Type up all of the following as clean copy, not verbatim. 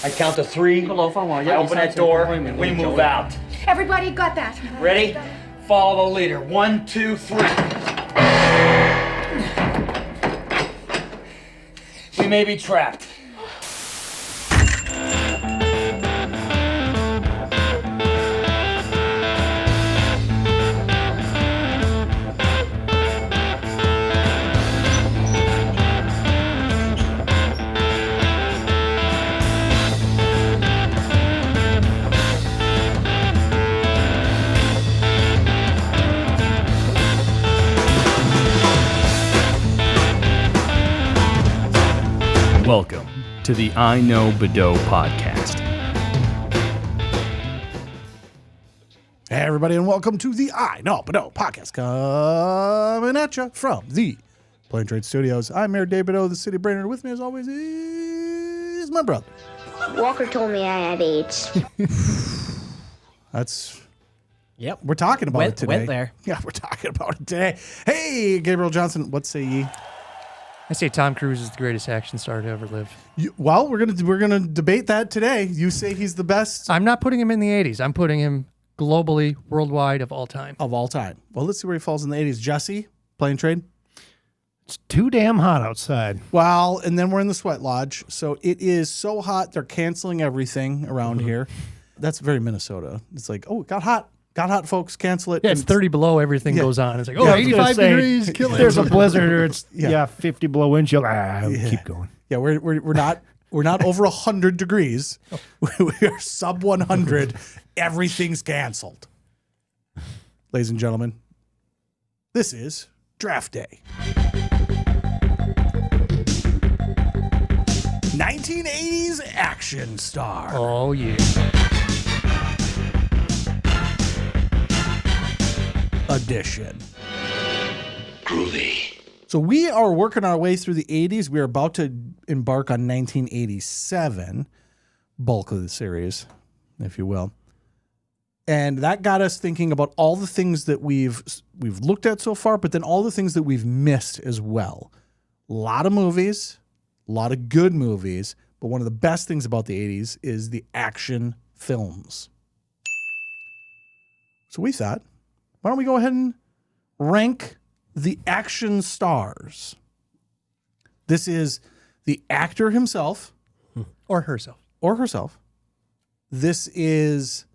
I count to 3. Hello, I open that door, and we move out. Everybody got that? Ready? Follow the leader. 1, 2, 3. We may be trapped. Welcome to the iKnowBadeaux podcast. Hey everybody, and welcome to the iKnowBadeaux podcast, coming at you from the Plane Trade Studios. I'm Mayor David O, the city brainer. With me, as always, is my brother. Walker told me I had AIDS. That's... Yep. We're talking about it today. Went there. Yeah, we're talking about it today. Hey, Gabriel Johnson, what say ye? I say Tom Cruise is the greatest action star to ever live. Well, we're gonna debate that today. You say he's the best I'm not putting him in the 80s. I'm putting him globally, worldwide, of all time. of all time. Well, let's see where he falls in the 80s. Jesse, Plane Trade. It's too damn hot outside. Well, and then we're in the sweat lodge. So it is so hot, they're canceling everything around here. That's very Minnesota. It's like, oh, it got hot. Got hot, folks. Cancel it. Yeah, it's 30 below. Everything goes on. It's like, oh, Yeah, I was gonna 85 say, degrees. Kill If it. there's a blizzard or it's 50 50 below wind chill, keep going. Yeah, we're not over 100 degrees. We are sub 100. Everything's canceled. Ladies and gentlemen, this is Draft Day. 1980s action star. Oh, yeah. Edition. Groovy. So we are working our way through the 80s. We are about to embark on 1987, bulk of the series, if you will. And that got us thinking about all the things that we've looked at so far, but then all the things that we've missed as well. A lot of movies, a lot of good movies, but one of the best things about the 80s is the action films. So we thought, why don't we go ahead and rank the action stars? This is the actor himself Or herself. or herself. This is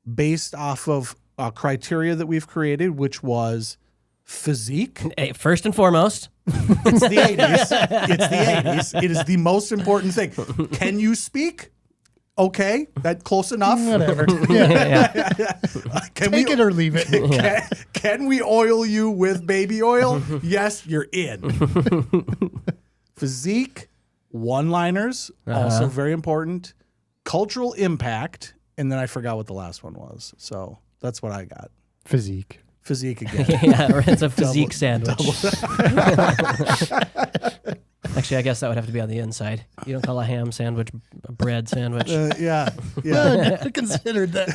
based off of a criteria that we've created, which was physique. Hey, first and foremost, It's the 80s. It's the 80s. It is the most important thing. Can you speak? Okay, that close enough. Whatever. Can Take it or leave it. Can we oil you with baby oil? Yes, you're in. Physique, one-liners, also very important. Cultural impact, and then I forgot what the last one was. So that's what I got. Physique. Physique again. yeah, it's a physique sandwich. Actually, I guess that would have to be on the inside. You don't call a ham sandwich a bread sandwich. Yeah. I considered that.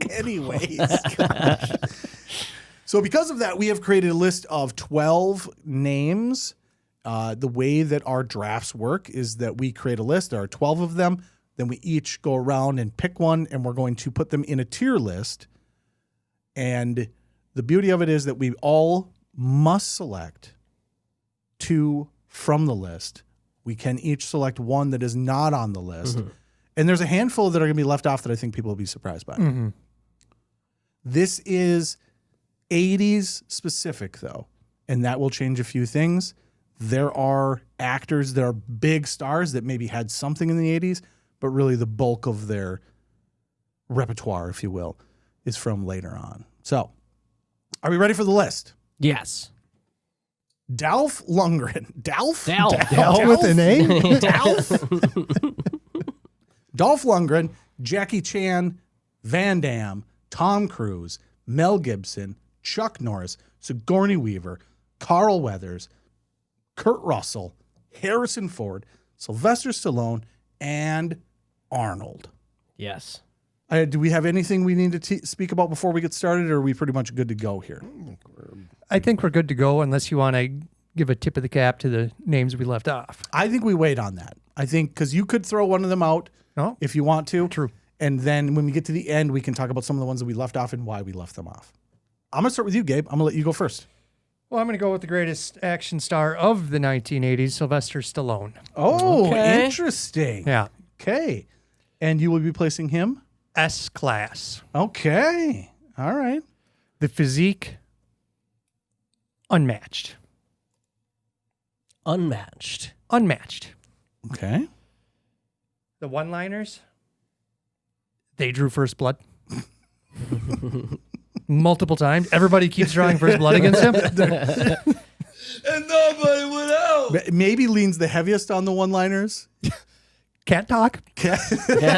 Anyways. So because of that, we have created a list of 12 names. The way that our drafts work is that we create a list. There are 12 of them. Then we each go around and pick one, and we're going to put them in a tier list. And the beauty of it is that we all must select 2 from the list. We can each select one that is not on the list. Mm-hmm. And there's a handful that are going to be left off that I think people will be surprised by. Mm-hmm. This is 80s specific, though, and that will change a few things. There are actors that are big stars that maybe had something in the 80s, but really the bulk of their repertoire, if you will, is from later on. So, are we ready for the list? Yes. Dolph Lundgren. Dolph with an A? Dolph Lundgren, Jackie Chan, Van Damme, Tom Cruise, Mel Gibson, Chuck Norris, Sigourney Weaver, Carl Weathers, Kurt Russell, Harrison Ford, Sylvester Stallone, and Arnold. Yes. Do we have anything we need to speak about before we get started, or are we pretty much good to go here? I think we're good to go unless you want to give a tip of the cap to the names we left off. I think we wait on that. I think because you could throw one of them out if you want to. True. And then when we get to the end, we can talk about some of the ones that we left off and why we left them off. I'm going to start with you, Gabe. I'm going to let you go first. Well, I'm going to go with the greatest action star of the 1980s, Sylvester Stallone. Oh, Okay. interesting. Yeah. Okay. And you will be placing him? S-class. Okay. All right. The physique, unmatched. Unmatched. Unmatched. Okay. The one-liners, they drew first blood. Multiple times. Everybody keeps drawing first blood against him. And nobody would help. Maybe leans the heaviest on the one-liners. Can't talk. Yeah,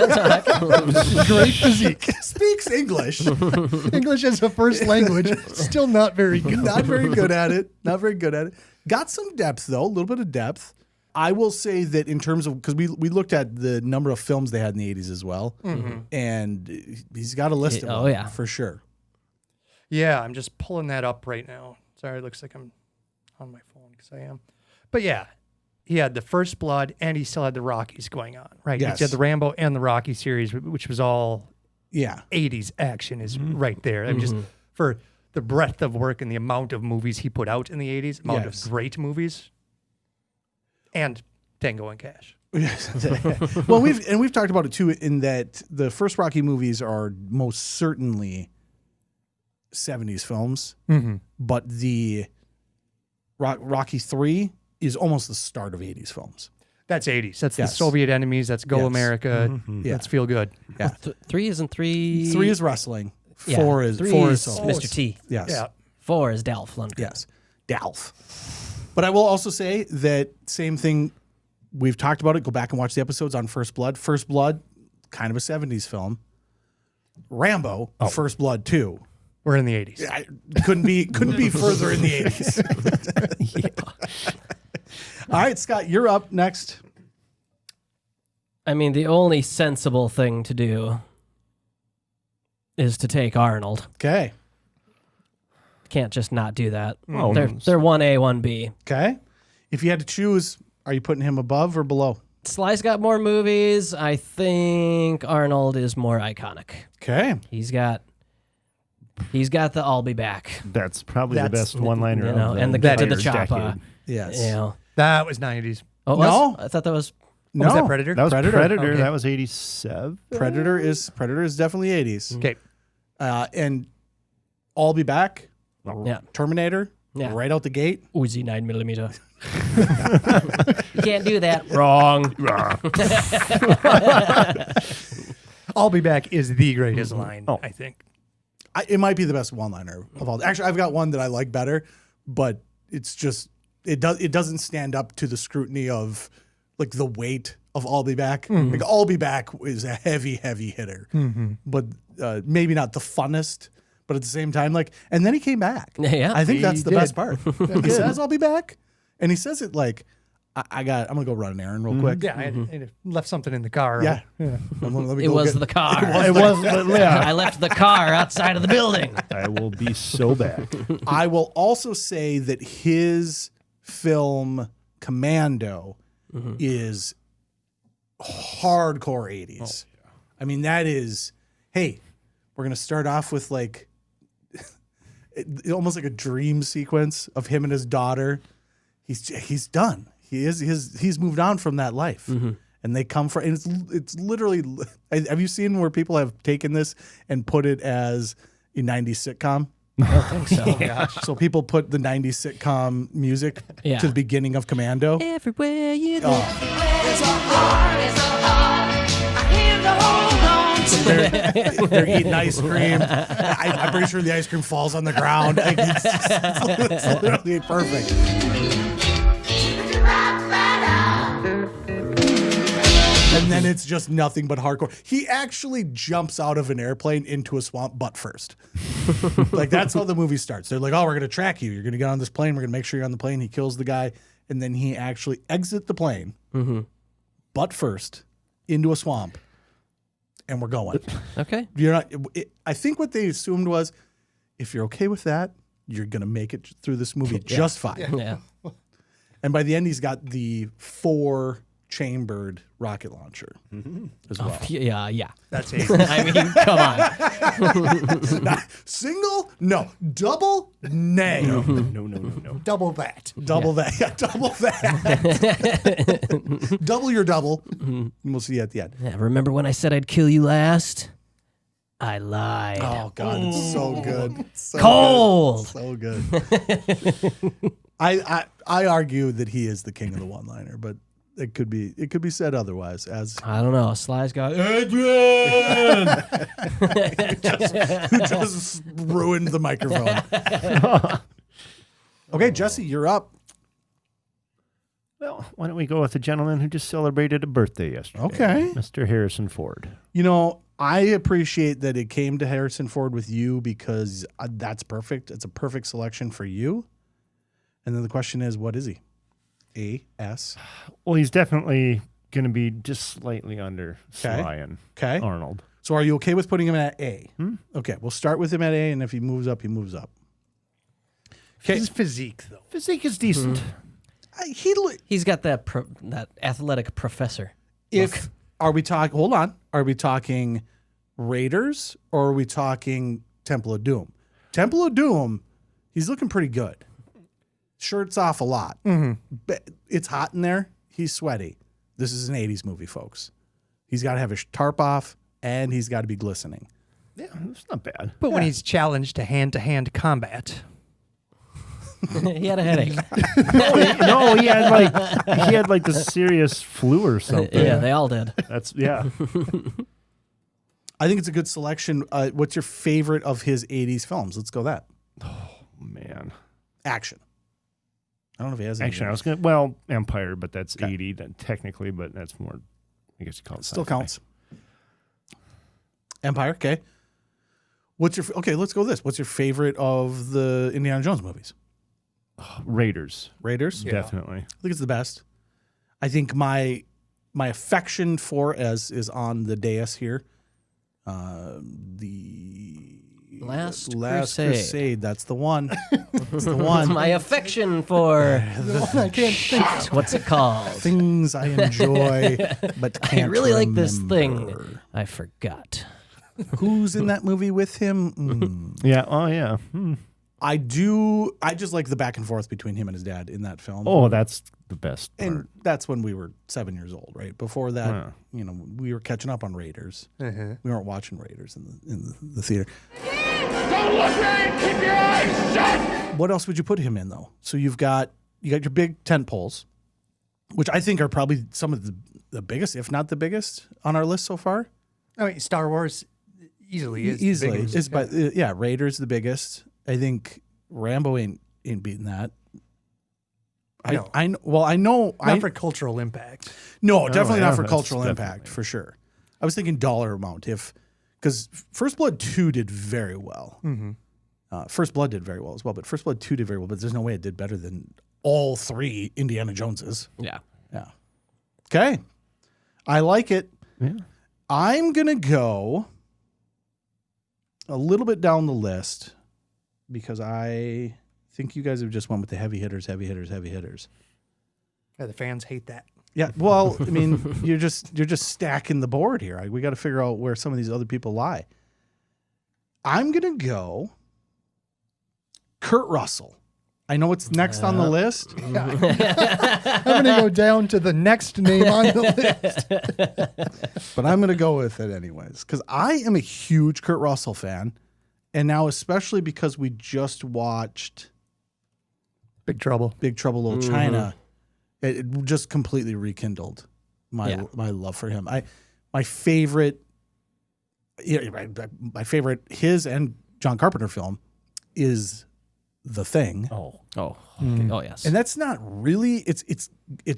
talk. Great physique. Speaks English. English as a first language, still not very good. Not very good at it. Not very good at it. Got some depth, though. A little bit of depth. I will say that in terms of, because we looked at the number of films they had in the 80s as well. And he's got a list of them. Oh, yeah. For sure. Yeah, I'm just pulling that up right now. Sorry, it looks like I'm on my phone because I am. But yeah, he had the First Blood and he still had the Rockies going on, right? Yes. He had the Rambo and the Rocky series, which was all Yeah. 80s action is right there. I mean, just for the breadth of work and the amount of movies he put out in the 80s, amount Yes. of great movies, and Tango and Cash. Yes. Well, we've talked about it too, in that the first Rocky movies are most certainly 70s films, but the Rocky 3 is almost the start of 80s films. That's 80s. That's Yes. the Soviet enemies. That's Go Yes. America. Yeah. Let's feel good. Yeah. Three isn't three. 3 is wrestling. Yeah, 4 is three 4 is is Mr. T. Yes. Yeah. 4 is Dolph Lundgren. Yes. Dalf. But I will also say that same thing. We've talked about it. Go back and watch the episodes on First Blood. First Blood, kind of a 70s film. Rambo, First Blood 2. We're in the 80s. I couldn't be further in the 80s. All right, Scott, you're up next. I mean, the only sensible thing to do is to take Arnold. Okay. Can't just not do that. Oh, they're 1A, 1B. Okay. If you had to choose, are you putting him above or below? Sly's got more movies. I think Arnold is more iconic. Okay. He's got the "I'll be back," That's probably the That's- best one-liner you know, of and the get to the entire chopper. decade. Yes. You know. That was 90s. Oh, it No. was? I thought that was. No. Was that Predator? That was Predator. Predator. Okay. That was 87. Predator is definitely 80s. Okay. And I'll be back. Yeah. Terminator. Yeah. Right out the gate. Uzi 9mm. You can't do that. Wrong. I'll be back is the greatest line, I think. It might be the best one-liner of all. Actually, I've got one that I like better, but it's just it doesn't stand up to the scrutiny of like the weight of "I'll be back." Like "I'll be back" is a heavy hitter, but maybe not the funnest. But at the same time, like, and then he came back. Yeah. I think that's He the did. best part. He says, "I'll be back," and he says it like, I'm gonna go run an errand real quick." Yeah, I left something in the car. Yeah. Right? Let me It go was get- the car. It was, yeah. I left the car outside of the building. I will be so back. I will also say that his film Commando is hardcore 80s. I mean, that is, hey, we're going to start off with like almost like a dream sequence of him and his daughter. He's done. He's moved on from that life. And they come from, and it's literally, have you seen where people have taken this and put it as a 90s sitcom? I don't think so. So people put the 90s sitcom music Yeah. to the beginning of Commando. Everywhere you go. They're eating ice cream. I'm pretty sure the ice cream falls on the ground. Like, it's literally perfect. And then it's just nothing but hardcore. He actually jumps out of an airplane into a swamp butt first. Like, that's how the movie starts. They're like, oh, we're going to track you. You're going to get on this plane. We're going to make sure you're on the plane. He kills the guy. And then he actually exits the plane, butt first, into a swamp. And we're going. Okay. You're not. I think what they assumed was, if you're okay with that, you're gonna make it through this movie just fine. Yeah. And by the end, he's got the 4 chambered rocket launcher as well. Yeah. That's it. I mean, come on. Single? No. Double? Nay. No. Double that. Double that. Yeah, double that. Double your double. And we'll see you at the end. Yeah, remember when I said I'd kill you last? I lied. Oh, God, it's so good. So Cold. Good. So good. I argue that he is the king of the one-liner, but it could be said otherwise. As I don't know. Sly's got Adrian. who just ruined the microphone. Okay, Jesse, you're up. Well, why don't we go with a gentleman who just celebrated a birthday yesterday? Okay. Mr. Harrison Ford. You know, I appreciate that it came to Harrison Ford with you because that's perfect. It's a perfect selection for you. And then the question is, what is he? A, S? Well, he's definitely going to be just slightly under Sly and Okay. Arnold. So are you okay with putting him at A? Okay, we'll start with him at A, and if he moves up, he moves up. Okay. His physique, though. Physique is decent. He's got that athletic professor. Are we talking Raiders or are we talking Temple of Doom? Temple of Doom, he's looking pretty good. Shirt's off a lot. But it's hot in there. He's sweaty. This is an 80s movie, folks. He's got to have his tarp off and he's got to be glistening. Yeah, it's not bad. But when he's challenged to hand combat, He had a headache. No, he had like the serious flu or something. Yeah, they all did. That's I think it's a good selection. What's your favorite of his 80s films? Let's go that. Oh, man. Action. I don't know if he has any. Actually, I was going to, Empire, but that's 80 then technically, but that's more, I guess you call it Still sci-fi. counts. Empire, okay. Okay, let's go this. What's your favorite of the Indiana Jones movies? Raiders. Raiders? Definitely. I think it's the best. I think my affection for as is on the dais here. The Last Crusade. That's the one. That's the one. My affection for I can't think. what's it called? Things I enjoy, but can't I really like this remember. thing. I forgot. Who's in that movie with him? Yeah. Oh, yeah. I do. I just like the back and forth between him and his dad in that film. Oh, that's the best part. And that's when we were 7 years old, right? Before that, we were catching up on Raiders. We weren't watching Raiders in the theater. Don't look right! Keep your eyes shut! What else would you put him in though? So you got your big tent poles, which I think are probably some of the biggest, if not the biggest, on our list so far. I mean, Star Wars easily is. Easily the biggest. is, but Raiders the biggest. I think Rambo ain't beating that. No. I know. Not for cultural impact. No, definitely not for that's cultural impact, definitely. for sure. I was thinking dollar amount because First Blood 2 did very well. First Blood did very well as well, but First Blood 2 did very well, but there's no way it did better than all three Indiana Joneses. Yeah. Yeah. Okay. I like it. Yeah. I'm going to go a little bit down the list because I think you guys have just went with the heavy hitters. Yeah, the fans hate that. Yeah, well, I mean, you're just stacking the board here. We got to figure out where some of these other people lie. I'm gonna go Kurt Russell. I know it's next on the list. I'm going to go down to the next name on the list. But I'm going to go with it anyways because I am a huge Kurt Russell fan. And now especially because we just watched Big Trouble. Little China, it just completely rekindled my love for him. My favorite, his and John Carpenter film is The Thing. Oh, yes. And that's not really it's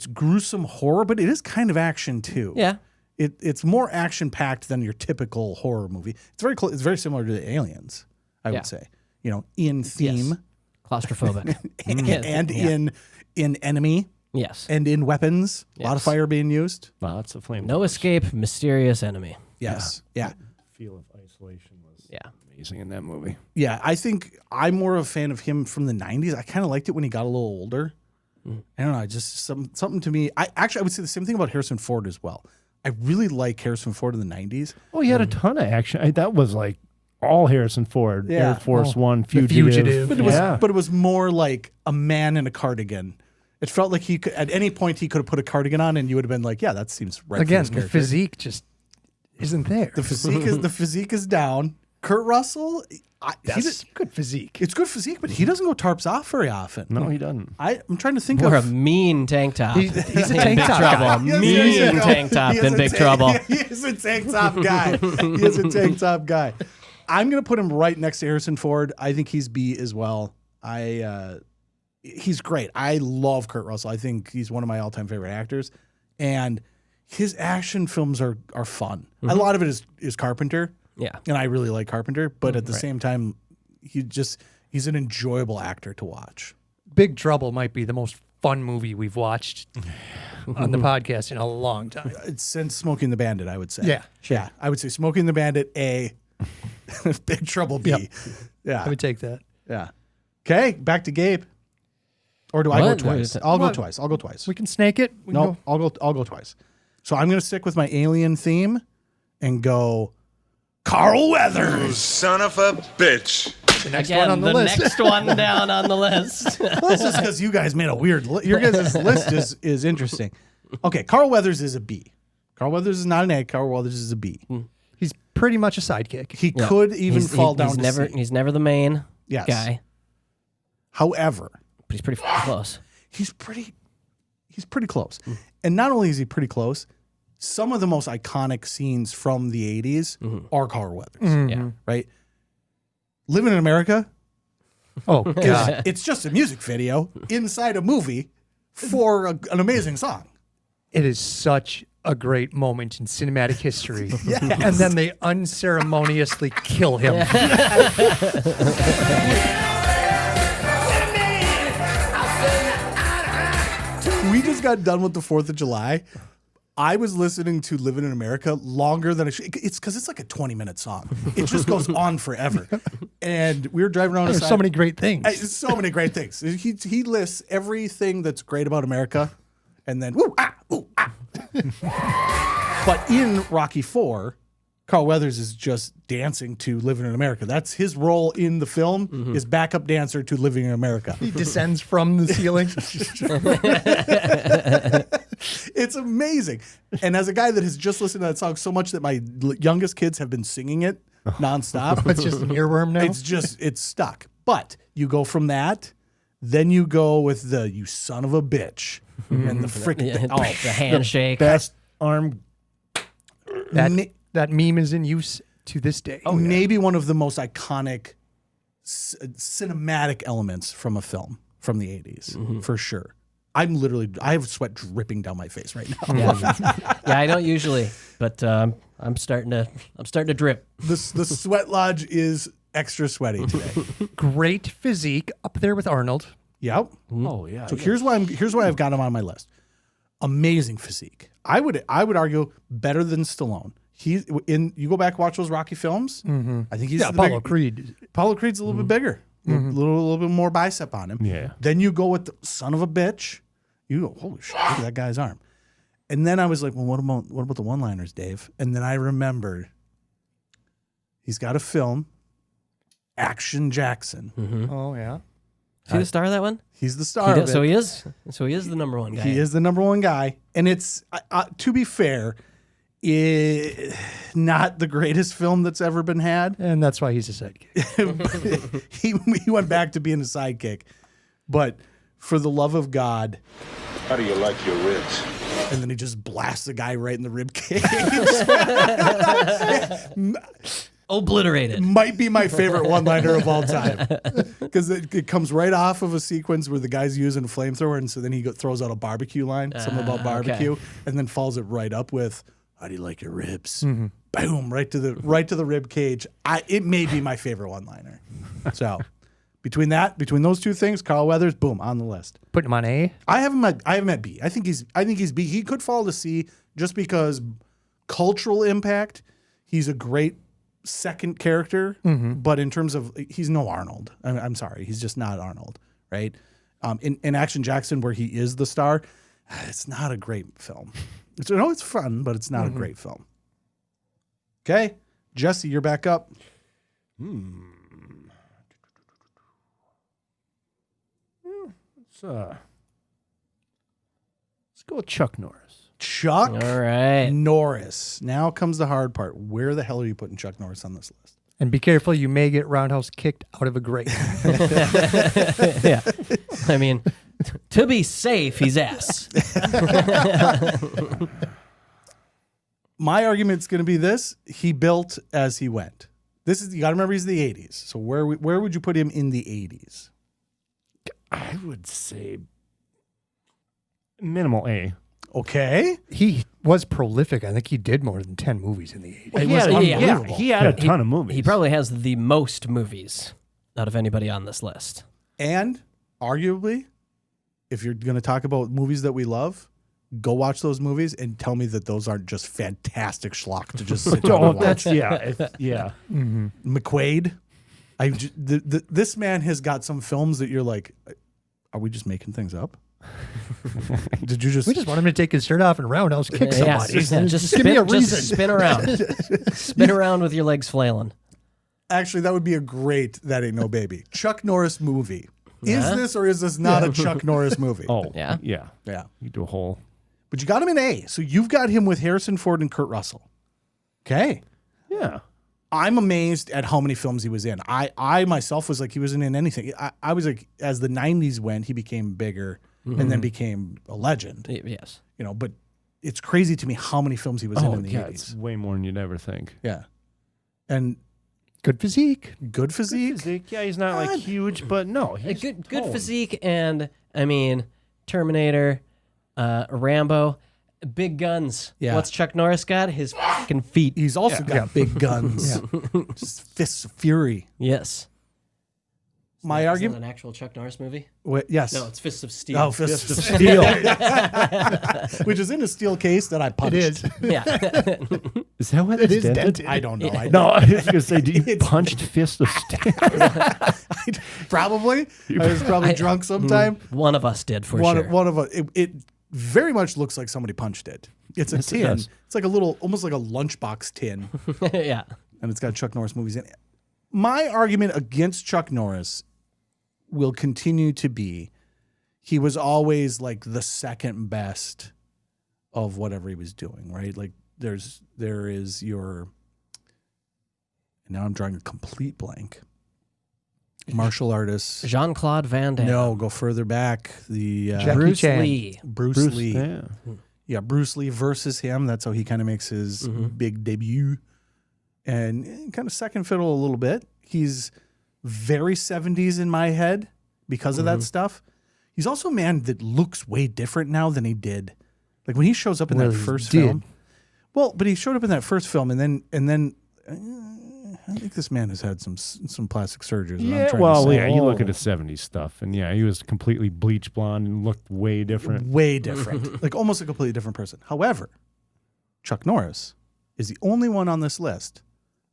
gruesome horror, but it is kind of action too. Yeah. It's more action packed than your typical horror movie. It's very close. It's very similar to the Aliens, I would say. In theme, Yes. Claustrophobic. and in enemy, Yes. and in weapons. A lot of fire being used. Lots of flame. No escape, mysterious enemy. Yes, yeah. Feel of isolation was Yeah. amazing in that movie. I think I'm more of a fan of him from the '90s. I kind of liked it when he got a little older. I don't know. Just something to me. I would say the same thing about Harrison Ford as well. I really like Harrison Ford in the 90s. Oh, he had a ton of action. That was like all Harrison Ford. Yeah. Air Force One, The Fugitive. Fugitive. But it was more like a man in a cardigan. It felt like he could, at any point he could have put a cardigan on, and you would have been like, "Yeah, that seems right." Again, for this the character. physique just isn't there. The physique is down. Kurt Russell, That's good physique. it's good physique, but he doesn't go tarps off very often. No, he doesn't. I'm trying to think Or a of. mean tank top. He's a in tank big top trouble. guy. Yes, Mean no, tank top he is in a big tank- trouble. He is a tank top guy. He is a tank top guy. I'm gonna put him right next to Harrison Ford. I think he's B as well. He's great. I love Kurt Russell. I think he's one of my all-time favorite actors, and his action films are fun. A lot of it is Carpenter. Yeah. And I really like Carpenter, but at the same time, he's an enjoyable actor to watch. Big Trouble might be the most fun movie we've watched on the podcast in a long time. It's since Smoking the Bandit, I would say. Yeah, Yeah. I would say Smoking the Bandit, A. Big Trouble, B. Yep. Yeah. I would take that. Yeah. Okay, back to Gabe. Or do I go What? twice? I'll go twice. I'll go twice. We can snake it. We can No, I'll go twice. So I'm gonna stick with my alien theme and go Carl Weathers. Son of a bitch. the next Again, one on the list. next one down on the list. Well, that's just because you guys made a weird your guys' list is interesting. Okay, Carl Weathers is a B. Carl Weathers is not an A. Carl Weathers is a B. He's pretty much a sidekick. He could even fall down he's to never C. he's never the main Yes. guy, However, but he's pretty close. he's pretty close. And not only is he pretty close, some of the most iconic scenes from the 80s are Carl Weathers. Yeah. Right? Living in America, Oh, God. it's just a music video inside a movie for an amazing song. It is such a great moment in cinematic history. Yes. And then they unceremoniously kill him. We just got done with the 4th of July. I was listening to Living in America longer than I should. It's because it's like a 20-minute song. It just goes on forever. And we were driving around. There's so many great things. So many great things. He lists everything that's great about America, and then woo ah ooh ah. But in Rocky IV, Carl Weathers is just dancing to Living in America. That's his role in the film, is backup dancer to Living in America. He descends from the ceiling. It's amazing. And as a guy that has just listened to that song so much that my youngest kids have been singing it nonstop, It's just an earworm now. it's stuck. But you go from that, then you go with the "you son of a bitch" and the freaking The handshake. Best arm. That meme is in use to this day. maybe one of the most iconic cinematic elements from a film from the 80s, for sure. I have sweat dripping down my face right now. Yeah, I don't usually, but I'm starting to drip. The sweat lodge is extra sweaty today. Great physique up there with Arnold. Yep. Oh yeah. So here's why I've got him on my list. Amazing physique. I would argue better than Stallone. You go back and watch those Rocky films. I think he's Apollo Creed. Apollo Creed's a little bit bigger, a little bit more bicep on him. Yeah. Then you go with the son of a bitch. You go, holy shit, look at that guy's arm. And then I was like, well, what about the one-liners, Dave? And then I remembered he's got a film, Action Jackson. Oh, yeah. Is he the star of that one? He's the star of it. So he is the number one guy. He is the number one guy. And it's, to be fair, not the greatest film that's ever been had. And that's why he's a sidekick. He went back to being a sidekick. But for the love of God. How do you like your ribs? And then he just blasts the guy right in the rib cage. Obliterated. Might be my favorite one-liner of all time. Because it comes right off of a sequence where the guy's using a flamethrower, and so then he throws out a barbecue line, something about barbecue, and then follows it right up with, how do you like your ribs? Boom, right to the rib cage. It may be my favorite one-liner. So between those two things, Carl Weathers, boom, on the list. Putting him on A. I have him at B. I think he's B. He could fall to C just because cultural impact, he's a great second character, but in terms of, he's no Arnold. I'm sorry, he's just not Arnold, right? In Action Jackson, where he is the star, it's not a great film. It's fun, but it's not a great film. Okay, Jesse, you're back up. Let's go with Chuck Norris. Chuck All right. Norris. Now comes the hard part. Where the hell are you putting Chuck Norris on this list? And be careful, you may get roundhouse kicked out of a grate. Yeah. I mean, to be safe, he's S. My argument's going to be this: he built as he went. This is, you got to remember, he's the 80s. So where would you put him in the 80s? I would say minimal A. Okay. He was prolific. I think he did more than 10 movies in the 80s. He had a ton of movies. He probably has the most movies out of anybody on this list. And arguably, if you're going to talk about movies that we love, go watch those movies and tell me that those aren't just fantastic schlock to just sit down and watch. Yeah. McQuaid. This man has got some films that you're like, are we just making things up? Did you just? We just want him to take his shirt off and roundhouse kick somebody. Just give me a reason. Just spin around. Spin around with your legs flailing. Actually, that would be a great That Ain't No Baby. Chuck Norris movie. Is this or is this not a Chuck Norris movie? Oh, Yeah. Yeah. Yeah. You do a whole. But you got him in A. So you've got him with Harrison Ford and Kurt Russell. Okay. Yeah. I'm amazed at how many films he was in. I myself was like, he wasn't in anything. I was like, as the 90s went, he became bigger and then became a legend. Yes. You know, but it's crazy to me how many films he was in the 80s. It's way more than you'd ever think. Yeah. And Good physique. good physique. Yeah, he's not like huge, but no, A he's good toned. physique, and I mean, Terminator, Rambo, big guns. Yeah. What's Chuck Norris got? His fucking feet. He's also got big guns. Just fists of fury. Yes. My Is that argument. an actual Chuck Norris movie? Yes. No, it's Fists of Steel. Oh, Fists of Steel. Which is in a steel case that I punched. It is. Yeah. Is that what It it's is dented? dented. I don't know. No, I was going to say, do you punched Fist of Steel? Probably. I was probably drunk sometime. One of us did for One sure. of it very much looks like somebody punched it. It's a Yes, it tin. does. It's like a little, almost like a lunchbox tin, Yeah. and it's got Chuck Norris movies in it. My argument against Chuck Norris will continue to be he was always like the second best of whatever he was doing, right? Like there is your, and now I'm drawing a complete blank. Martial artists. Jean-Claude Van Damme. No, go further back. The Jackie Bruce Chan. Lee. Bruce Lee. Yeah. Yeah, Bruce Lee versus him. That's how he kind of makes his big debut. And kind of second fiddle a little bit. He's very 70s in my head because of that stuff. He's also a man that looks way different now than he did. Like when he shows up in that first film. Well, but he showed up in that first film and then I think this man has had some plastic surgeries. Yeah, well, yeah, you look at his 70s stuff, and yeah, he was completely bleach blonde and looked way different. Way different. Like almost a completely different person. However, Chuck Norris is the only one on this list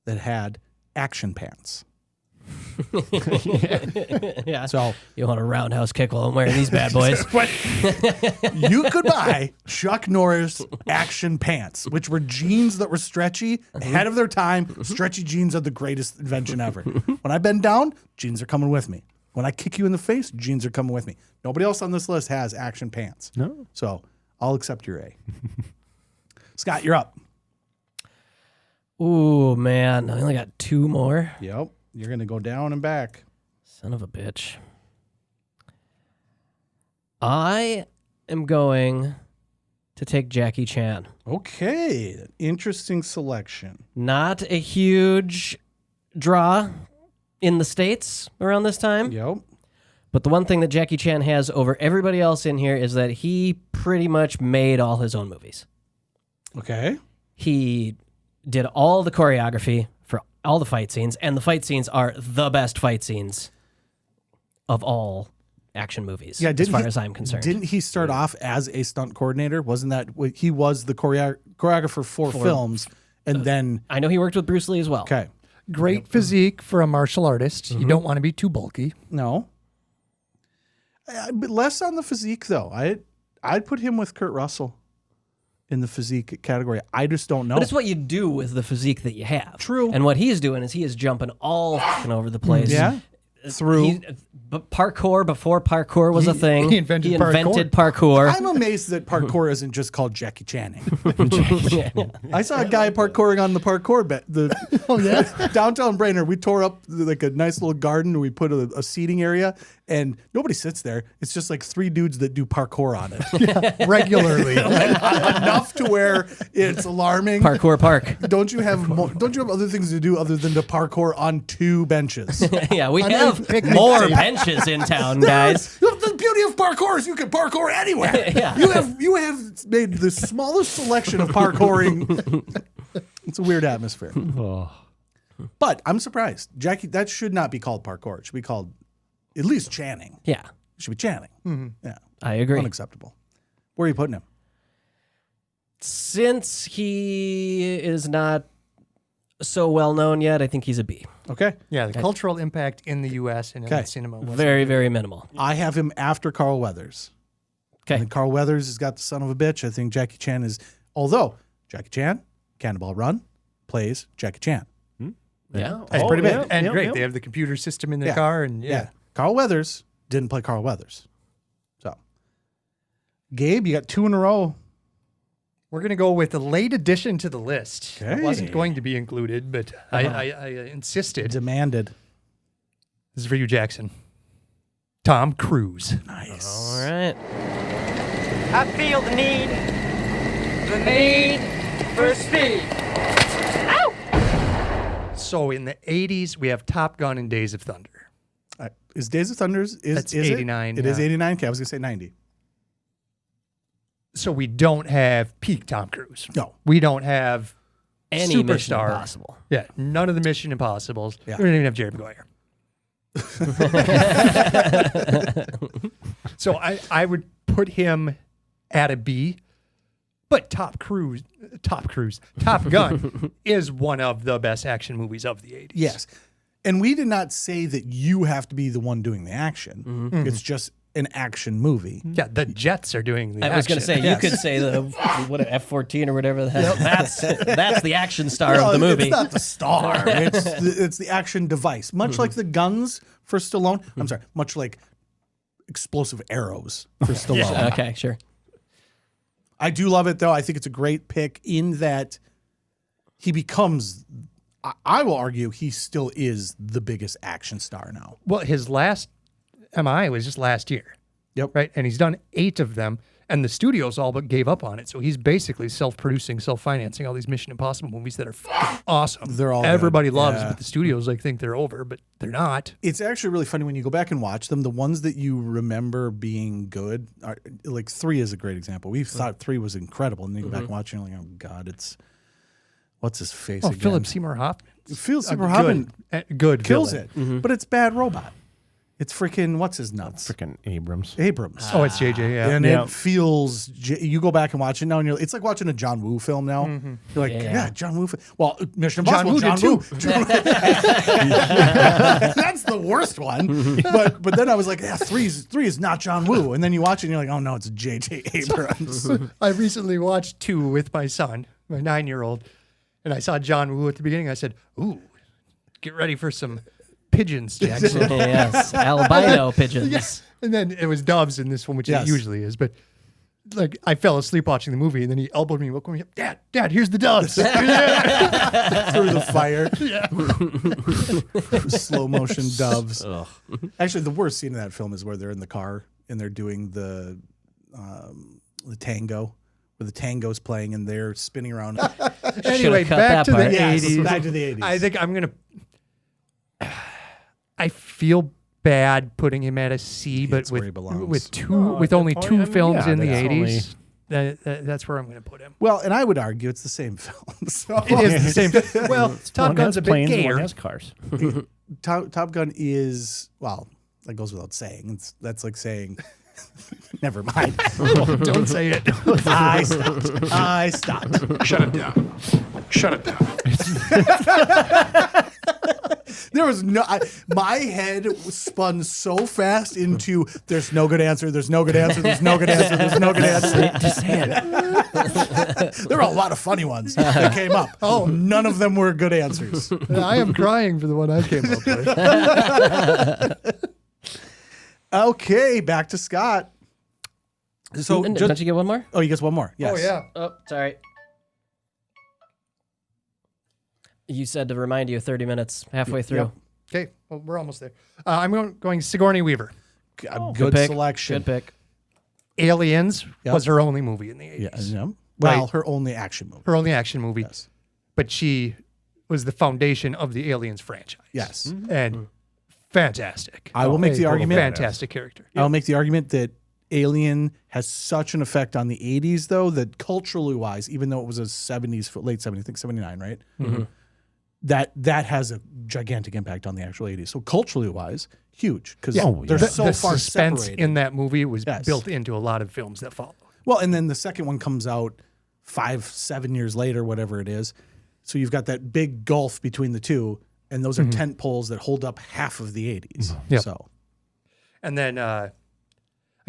that had action pants. Yeah. So You want a roundhouse kick while I'm wearing these bad boys? you could buy Chuck Norris action pants, which were jeans that were stretchy, ahead of their time. Stretchy jeans are the greatest invention ever. When I bend down, jeans are coming with me. When I kick you in the face, jeans are coming with me. Nobody else on this list has action pants. No. So I'll accept your A. Scott, you're up. Ooh, man. I only got two more. Yep. You're going to go down and back. Son of a bitch. I am going to take Jackie Chan. Okay. Interesting selection. Not a huge draw in the States around this time. Yep. But the one thing that Jackie Chan has over everybody else in here is that he pretty much made all his own movies. Okay. He did all the choreography for all the fight scenes, and the fight scenes are the best fight scenes of all action movies, as far as I'm concerned. Didn't he start off as a stunt coordinator? Wasn't that what he was the choreographer for films? And then, I know he worked with Bruce Lee as well. okay. Great physique for a martial artist. You don't want to be too bulky. No. But less on the physique, though. I'd put him with Kurt Russell in the physique category. I just don't know. But it's what you do with the physique that you have. True. And what he's doing is he is jumping all fucking over the place. Yeah. Through. But parkour, before parkour was a thing. he invented parkour. I'm amazed that parkour isn't just called Jackie Channing. I saw a guy parkouring on the parkour bed. Downtown Brainerd. We tore up like a nice little garden. We put a seating area, and nobody sits there. It's just like 3 dudes that do parkour on it regularly. enough to where it's alarming. Parkour park. Don't you have other things to do other than to parkour on 2 benches? Yeah, we have more benches in town, guys. The beauty of parkour is you can parkour anywhere. Yeah. You have made the smallest selection of parkouring. It's a weird atmosphere. But I'm surprised. Jackie, that should not be called parkour. It should be called at least Channing. Yeah. It should be Channing. Yeah. I agree. Unacceptable. Where are you putting him? Since he is not so well known yet, I think he's a B. Okay. Yeah, the cultural impact in the U.S. and in cinema was Very, very minimal. I have him after Carl Weathers. I Okay. think Carl Weathers has got the son of a bitch. I think Jackie Chan is, although Jackie Chan, Cannonball Run, plays Jackie Chan. Yeah. That's pretty big. and great. They have the computer system in their car, and Carl Weathers didn't play Carl Weathers. So, Gabe, you got 2 in a row. We're going to go with a late addition to the list. Okay. It wasn't going to be included, but I insisted. Demanded. This is for you, Jackson. Tom Cruise. Nice. All right. I feel the need for speed. So in the 80s, we have Top Gun and Days of Thunder. Is Days of Thunder, That's is 89. It is 89. Okay, I was going to say 90. So we don't have peak Tom Cruise. No. We don't have Any Mission superstar. Impossible. Yeah, none of the Mission Impossibles. Yeah. We don't even have Jerry Maguire. So I would put him at a B, but Top Gun is one of the best action movies of the 80s. Yes. And we did not say that you have to be the one doing the action. It's just an action movie. Yeah, the Jets are doing the action. I was going to say, you could say the F-14 or whatever the hell. That's the action star of the movie. It's not the star. it's the action device. Much like the guns for Stallone. I'm sorry. Much like explosive arrows for Stallone. Okay, sure. I do love it, though. I think it's a great pick in that he becomes, I will argue, he still is the biggest action star now. Well, his last MI was just last year. Yep. Right? And he's done 8 of them, and the studios all but gave up on it. So he's basically self-producing, self-financing all these Mission Impossible movies that are fucking awesome. They're all Everybody good. loves, Yeah. but the studios think they're over, but they're not. It's actually really funny when you go back and watch them. The ones that you remember being good, are, like 3 is a great example. We thought 3 was incredible, and then you go back and watch it, and you're like, oh God, it's what's his face again? Philip Seymour Hoffman. Philip Seymour Hoffman good kills villain. it, but it's Bad Robot. It's freaking what's his nuts? Freaking Abrams. Oh, it's JJ. Yeah. And it feels. You go back and watch it now, and it's like watching a John Woo film now. You're like, yeah, John Woo. Well, Mission Impossible. John Woo did too. That's the worst one. But then I was like, yeah, three is not John Woo. And then you watch it, and you're like, oh no, it's J.J. Abrams. I recently watched 2 with my son, my 9-year-old, and I saw John Woo at the beginning. I said, "Ooh, get ready for some pigeons, Jackson." Yes, albino pigeons. Yes. And then it was doves in this one, which Yes. it usually is. But like, I fell asleep watching the movie, and then he elbowed me, woke me up. Dad, here's the doves. Through the fire. Slow motion doves. Actually, the worst scene in that film is where they're in the car and they're doing the tango, where the tango's playing and they're spinning around. Anyway, cut back that to the part. Yes, 80s. back to the 80s. I think I'm going to... I feel bad putting him at a C, but It's where he belongs. with only point, 2 films in the that's 80s, that's where I'm going to put him. Well, and I would argue it's the same film. So It is the same. Well, Top One Gun's has a bit planes, one gayer. has cars. Top Gun is, well, that goes without saying. That's like saying, never mind. Don't say it. I stopped. Shut it down. Shut it down. There was no. My head spun so fast into there's no good answer. There's no good answer. There's no good answer. There's no good answer. Just say it. There were a lot of funny ones that came up. Oh, none of them were good answers. I am crying for the one I came up with. Okay, back to Scott. So Don't you get one more? Oh, he gets one more. Yes. Oh, yeah. Oh, sorry. You said to remind you 30 minutes halfway through. Yep. Okay, well, we're almost there. I'm going Sigourney Weaver. Good pick. selection. Good pick. Aliens Yep. was her only movie in the 80s. Yeah. Well, Right. her only action movie. Her only action movie. Yes. But she was the foundation of the Aliens franchise. Yes. And fantastic. I will make the argument. Fantastic character. I'll make the argument that Alien has such an effect on the 80s, though, that culturally wise, even though it was a 70s, late 70s, I think 79, right? Mm-hmm. That has a gigantic impact on the actual 80s. So culturally wise, huge, because Yeah. they're so the far suspense separated. in that movie was Yes. built into a lot of films that follow. Well, and then the second one comes out 5-7 years later, whatever it is. So you've got that big gulf between the two, and those are tent poles that hold up half of the 80s. Yep. So, And then I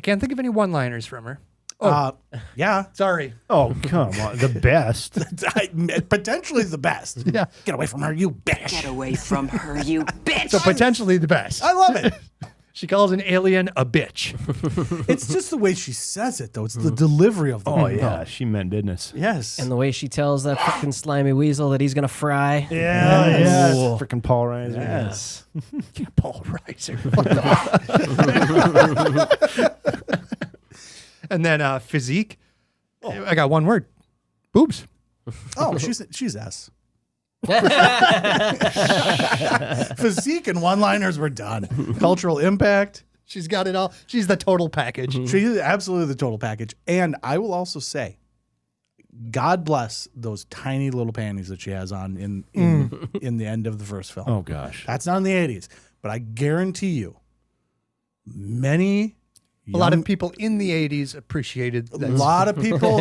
can't think of any one-liners from her. yeah, Sorry. Oh, come on. The best. potentially the best. Yeah. Get away from her, you bitch. Get away from her, you bitch! So potentially the best. I love it. She calls an alien a bitch. It's just the way she says it, though. It's the delivery of the Oh, yeah. She meant business. Yes. And the way she tells that fucking slimy weasel that he's going to fry. Yeah. Ooh. Freaking Paul Reiser. Yes. Paul Reiser. And then physique. I got one word. Boobs. Oh, she's S. Physique and one-liners were done. Cultural impact. She's got it all. She's the total package. She's absolutely the total package. And I will also say, God bless those tiny little panties that she has on in the end of the first film. Oh, gosh. That's not in the 80s. But I guarantee you, A lot of people in the 80s appreciated A that. lot of people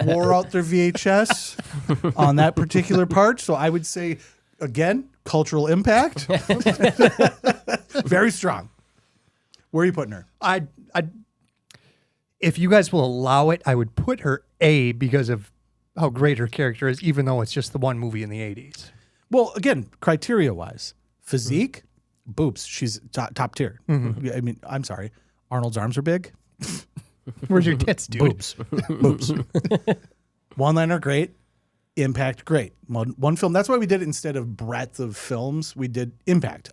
wore out their VHS on that particular part. So I would say, again, cultural impact. Very strong. Where are you putting her? If you guys will allow it, I would put her A because of how great her character is, even though it's just the one movie in the 80s. Well, again, criteria-wise, physique, boobs. She's top tier. I mean, I'm sorry. Arnold's arms are big. Where's your tits, dude? Boobs. Boobs. One-liner, great. Impact, great. One film. That's why we did it instead of breadth of films. We did impact.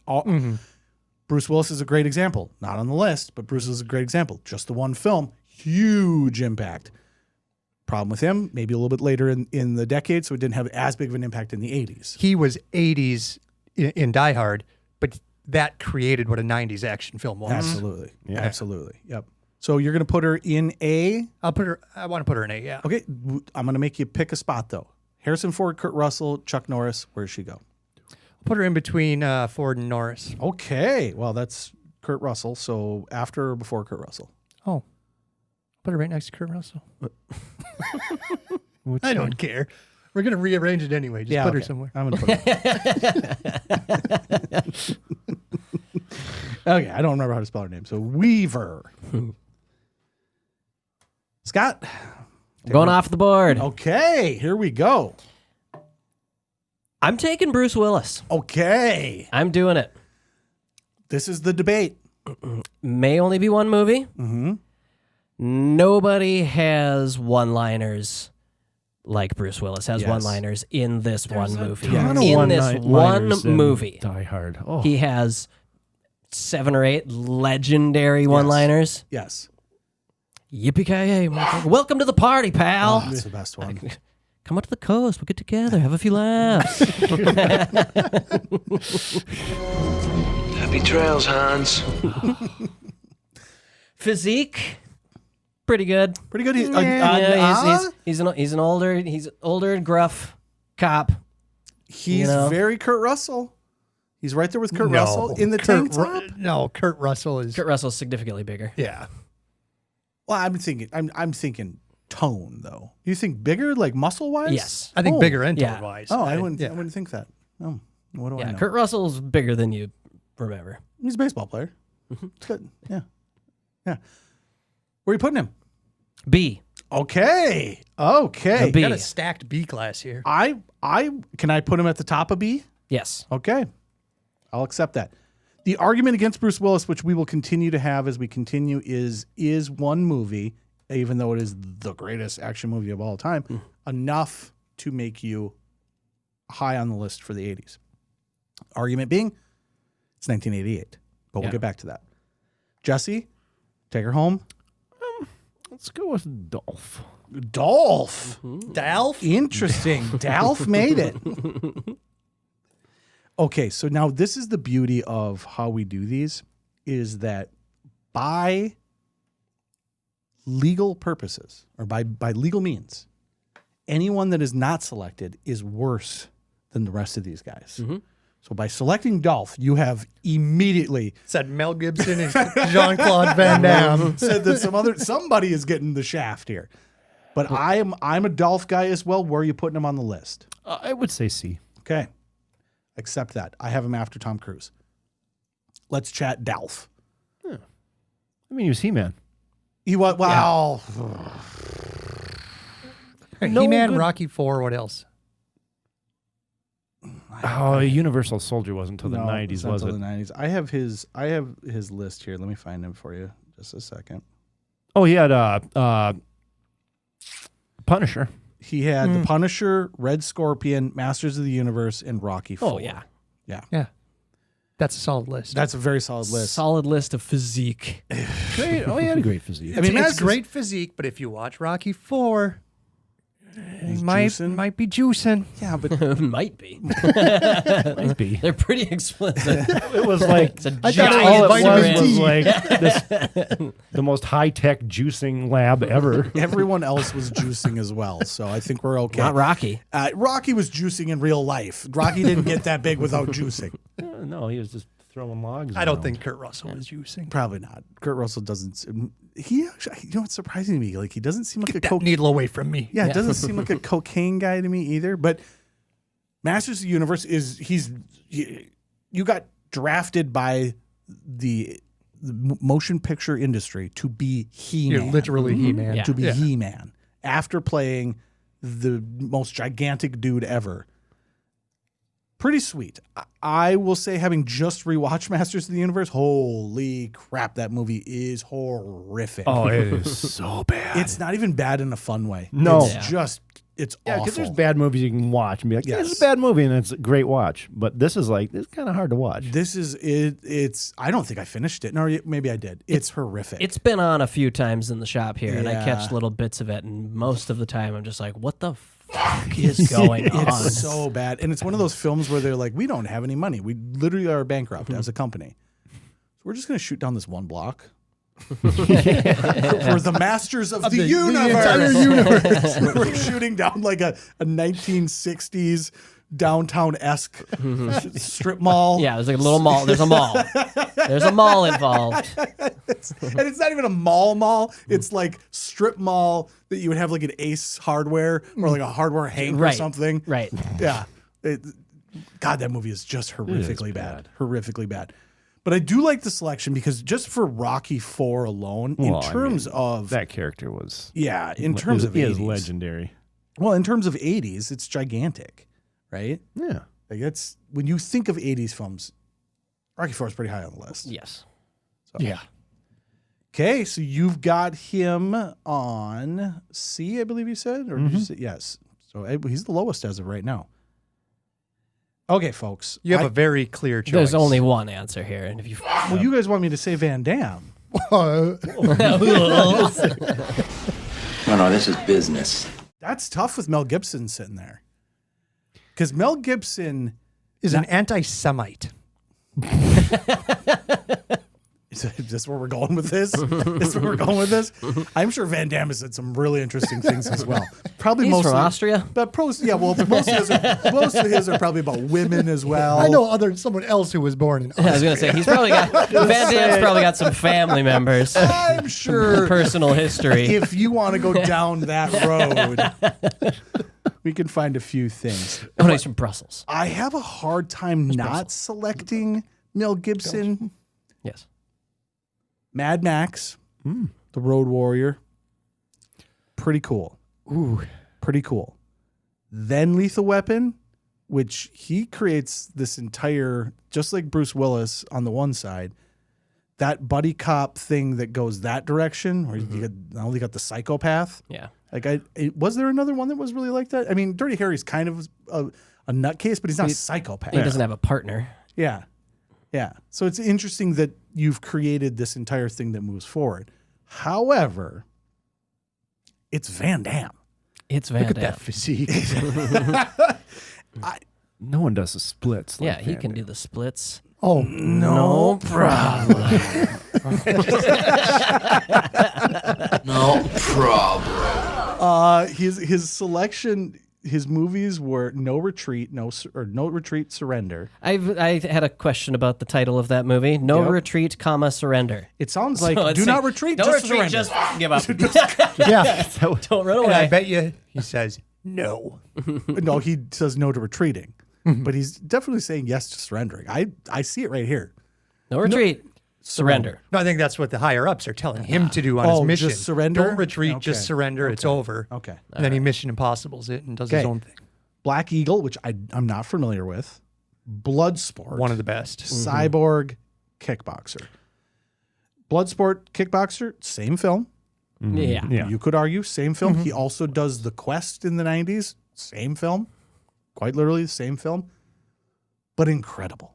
Bruce Willis is a great example. Not on the list, but Bruce is a great example. Just the one film. Huge impact. Problem with him, maybe a little bit later in the decade, so it didn't have as big of an impact in the 80s. He was 80s in Die Hard, but that created what a 90s action film was. Absolutely. Yeah. Absolutely. Yep. So you're going to put her in A. I want to put her in A, yeah. Okay. I'm going to make you pick a spot, though. Harrison Ford, Kurt Russell, Chuck Norris. Where does she go? I'll put her in between Ford and Norris. Okay. Well, that's Kurt Russell. So after or before Kurt Russell? Oh. Put her right next to Kurt Russell. I don't care. We're going to rearrange it anyway. Just put her somewhere. I'm going to put her. Okay. I don't remember how to spell her name. So Weaver. Scott. Going off the board. Okay. Here we go. I'm taking Bruce Willis. Okay. I'm doing it. This is the debate. May only be one movie. Mm-hmm. Nobody has one-liners like Bruce Willis has Yes. one-liners in this one movie. ton of In this one one-liners in movie, Die Hard. Oh. he has 7 or 8 legendary one-liners. Yes. Yippee-ki-yay, motherfucker. Welcome to the party, pal. That's the best one. Come up to the coast. We'll get together. Have a few laughs. Happy trails, Hans. Physique, pretty good. Pretty good. He's an older and gruff cop. He's you know? very Kurt Russell. He's right there with Kurt Russell in the tank top. Kurt Russell is. Kurt Russell's significantly bigger. Yeah. Well, I'm thinking tone though. You think bigger, like muscle wise? Yes. I think bigger and Yeah. tone wise. Oh, I wouldn't think that. Oh. What do I know? Kurt Russell's bigger than you remember. He's a baseball player. It's good. Yeah. Yeah. Where are you putting him? B. Okay. Okay. A B. Got a stacked B class here. Can I put him at the top of B? Yes. Okay. I'll accept that. The argument against Bruce Willis, which we will continue to have as we continue, is one movie, even though it is the greatest action movie of all time, enough to make you high on the list for the 80s. Argument being, it's 1988, but we'll get back to that. Jesse, take her home. Let's go with Dolph. Dolph. Dolph? Interesting. Dolph made it. Okay, so now this is the beauty of how we do these, is that by legal purposes, or by legal means, anyone that is not selected is worse than the rest of these guys. So by selecting Dolph, you have immediately said Mel Gibson and Jean-Claude Van Damme. said that somebody is getting the shaft here. But I'm a Dolph guy as well. Where are you putting him on the list? I would say C. Okay. Accept that. I have him after Tom Cruise. Let's chat Dolph. Yeah. I mean, he was He-Man. He was, wow. He-Man, Rocky IV, what else? Oh, Universal Soldier wasn't until the 90s, was it? The 90s. I have his list here. Let me find him for you. Just a second. Oh, he had Punisher. He had The Punisher, Red Scorpion, Masters of the Universe, and Rocky IV. Oh, yeah. Yeah. That's a solid list. That's a very solid list. Solid list of physique. Great. Oh, he had a great physique. I mean, it's great physique, but if you watch Rocky IV, might be juicing. Yeah, but Might be. Might be. They're pretty explicit. It was like It's a I thought it giant was all it vitamin was D. like the most high-tech juicing lab ever. everyone else was juicing as well, so I think we're okay. Not Rocky. Rocky was juicing in real life. Rocky didn't get that big without juicing. No, he was just throwing logs. I don't around. think Kurt Russell was juicing. Probably not. Kurt Russell doesn't. He actually, you know what's surprising to me? Like, he doesn't seem like a That needle away from me. Yeah, it doesn't seem like a cocaine guy to me either. But Masters of the Universe you got drafted by the motion picture industry to be He-Man. You're literally He-Man. Yeah. To be He-Man after playing the most gigantic dude ever. Pretty sweet. I will say, having just rewatched Masters of the Universe, holy crap, that movie is horrific. Oh, it is so bad. It's not even bad in a fun way. No. It's just, it's Yeah, awful. because there's bad movies you can watch and be like, yeah, Yes. this is a bad movie, and it's a great watch. But this is like, it's kind of hard to watch. This is, it's, I don't think I finished it. No, maybe I did. It's horrific. It's been on a few times in the shop here, and I Yeah. catch little bits of it, and most of the time I'm just like, what the fuck is going on? It's so bad. And it's one of those films where they're like, we don't have any money. We literally are bankrupt as a company. So we're just going to shoot down this one block. We're the masters of the universe. entire universe. We're shooting down like a 1960s downtown-esque strip mall. Yeah, there's like a little mall. There's a mall. There's a mall involved. And it's not even a mall. It's like strip mall that you would have like an Ace Hardware or like a Hardware Hank or Right. something. Right. Yeah. God, that movie is just horrifically bad. Horrifically bad. But I do like the selection because just for Rocky IV alone, Well, in terms of that character was, in terms of he 80s, is legendary. Well, in terms of 80s, it's gigantic, right? Yeah. Like that's when you think of 80s films, Rocky IV is pretty high on the list. Yes. Yeah. Okay, so you've got him on C, I believe you said, or did you say yes? So he's the lowest as of right now. Okay, folks. You have a very clear choice. There's only one answer here, and if you Well, you guys want me to say Van Damme? No, this is business. That's tough with Mel Gibson sitting there. Because Mel Gibson is an anti-Semite. Is this where we're going with this? Is where we're going with this? I'm sure Van Damme has said some really interesting things as well. Probably He's mostly from Austria. But most of his are probably about women as well. I know someone else who was born in I was gonna say he's probably got Van Damme's probably got some family members. I'm sure Personal history. if you want to go down that road. we can find a few things. Oh, no, he's from Brussels. I have a hard time not selecting Mel Gibson. Yes. Mad Max, The Road Warrior. Pretty cool. Ooh. Pretty cool. Then Lethal Weapon, which he creates this entire, just like Bruce Willis on the one side, that buddy cop thing that goes that direction, where you only got the psychopath. Yeah. Like, was there another one that was really like that? I mean, Dirty Harry's kind of a nutcase, but he's not a psychopath. He doesn't have a partner. Yeah. Yeah. So it's interesting that you've created this entire thing that moves forward. However, it's Van Damme. It's Van Look Damme. at that physique. No one does the splits. Like Yeah, he Van can Damme. do the splits. Oh, no problem. No problem. His selection, his movies were No Retreat, No Retreat, Surrender. I had a question about the title of that movie. No Yep. retreat, It It sounds like So do it's not like, retreat, don't just retreat, surrender. just give up. Yeah. Don't run And I away. bet you he says no. No, he says no to retreating, but he's definitely saying yes to surrendering. I see it right here. No retreat, surrender. No, I think that's what the higher ups are telling him to do on his Oh, mission. just surrender? Don't retreat, Okay. just surrender. It's over. Okay. And then he Mission Impossibles it and does his Okay. own thing. Black Eagle, which I'm not familiar with. Bloodsport. One of the best. Cyborg, Kickboxer. Bloodsport, Kickboxer, same film. Yeah. Yeah. You could argue same film. He also does The Quest in the 90s, same film. Quite literally the same film. But incredible.